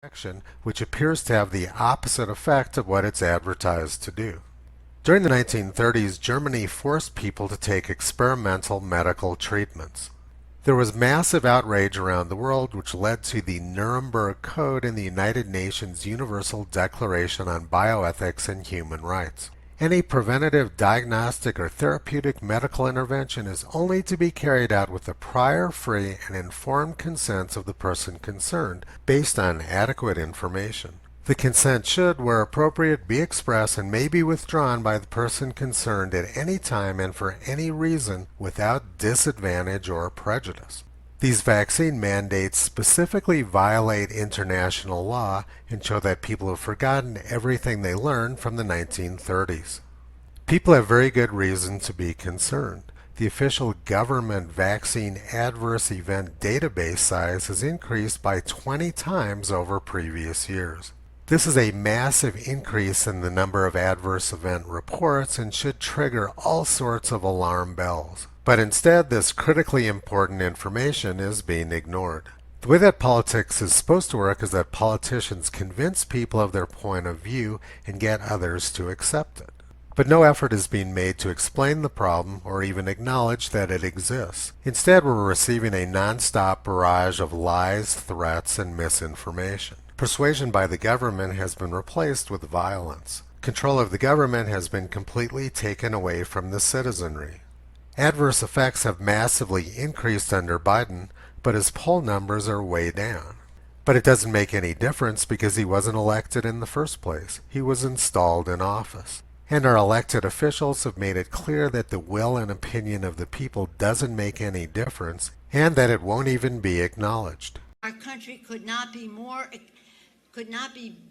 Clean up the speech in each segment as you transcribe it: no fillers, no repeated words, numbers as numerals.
action, which appears to have the opposite effect of what it's advertised to do. During the 1930s, Germany forced people to take experimental medical treatments. There was massive outrage around the world, which led to the Nuremberg Code and the United Nations Universal Declaration on Bioethics and Human Rights. Any preventative, diagnostic, or therapeutic medical intervention is only to be carried out with the prior, free, and informed consent of the person concerned, based on adequate information. The consent should, where appropriate, be expressed and may be withdrawn by the person concerned at any time and for any reason without disadvantage or prejudice. These vaccine mandates specifically violate international law and show that people have forgotten everything they learned from the 1930s. People have very good reason to be concerned. The official government vaccine adverse event database size has increased by 20 times over previous years. This is a massive increase in the number of adverse event reports and should trigger all sorts of alarm bells. But instead, this critically important information is being ignored. The way that politics is supposed to work is that politicians convince people of their point of view and get others to accept it. But no effort is being made to explain the problem or even acknowledge that it exists. Instead, we're receiving a non-stop barrage of lies, threats, and misinformation. Persuasion by the government has been replaced with violence. Control of the government has been completely taken away from the citizenry. Adverse effects have massively increased under Biden, but his poll numbers are way down. But it doesn't make any difference because he wasn't elected in the first place. He was installed in office. And our elected officials have made it clear that the will and opinion of the people doesn't make any difference, and that it won't even be acknowledged. Our country could not be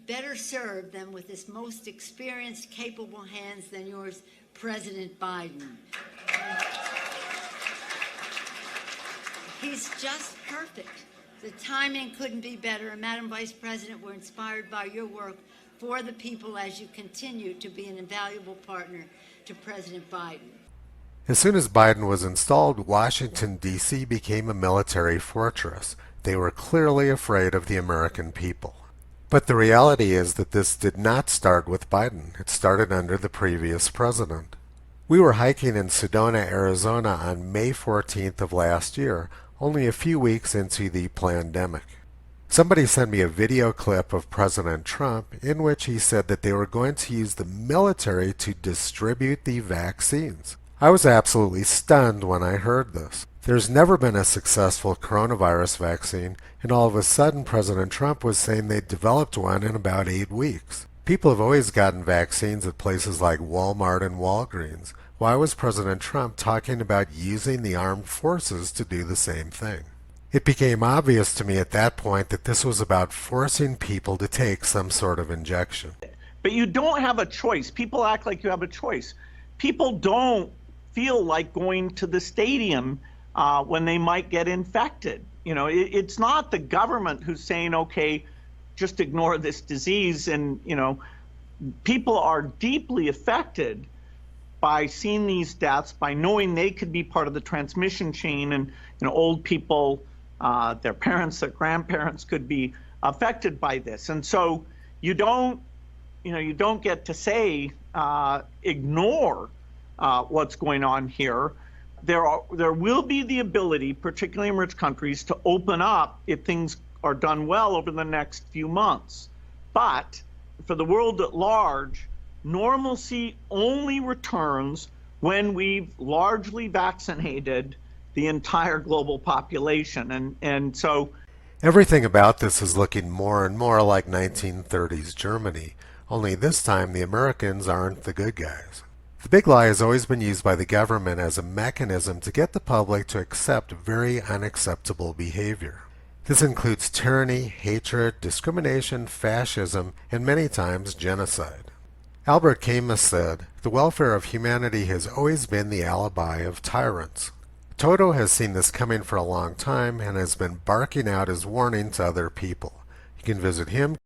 better served than with this most experienced, capable hands than yours, President Biden. He's just perfect. The timing couldn't be better. And Madam Vice President, we're inspired by your work for the people as you continue to be an invaluable partner to President Biden. As soon as Biden was installed, Washington, D.C. became a military fortress. They were clearly afraid of the American people. But the reality is that this did not start with Biden. It started under the previous president. We were hiking in Sedona, Arizona on May 14th of last year, only a few weeks into the pandemic. Somebody sent me a video clip of President Trump in which he said that they were going to use the military to distribute the vaccines. I was absolutely stunned when I heard this. There's never been a successful coronavirus vaccine, and all of a sudden President Trump was saying they developed one in about 8 weeks. People have always gotten vaccines at places like Walmart and Walgreens. Why was President Trump talking about using the armed forces to do the same thing? It became obvious to me at that point that this was about forcing people to take some sort of injection. But you don't have a choice. People act like you have a choice. People don't feel like going to the stadium when they might get infected. You know, it's not the government who's saying, okay, just ignore this disease. And, you know, people are deeply affected by seeing these deaths, by knowing they could be part of the transmission chain, and, you know, old people, their parents, their grandparents could be affected by this. And so you don't get to say, ignore what's going on here. There will be the ability, particularly in rich countries, to open up if things are done well over the next few months. But for the world at large, normalcy only returns when we've largely vaccinated the entire global population. And so everything about this is looking more and more like 1930s Germany, only this time the Americans aren't the good guys. The big lie has always been used by the government as a mechanism to get the public to accept very unacceptable behavior. This includes tyranny, hatred, discrimination, fascism, and many times genocide. Albert Camus said, "The welfare of humanity has always been the alibi of tyrants." Toto has seen this coming for a long time and has been barking out his warning to other people. You can visit him,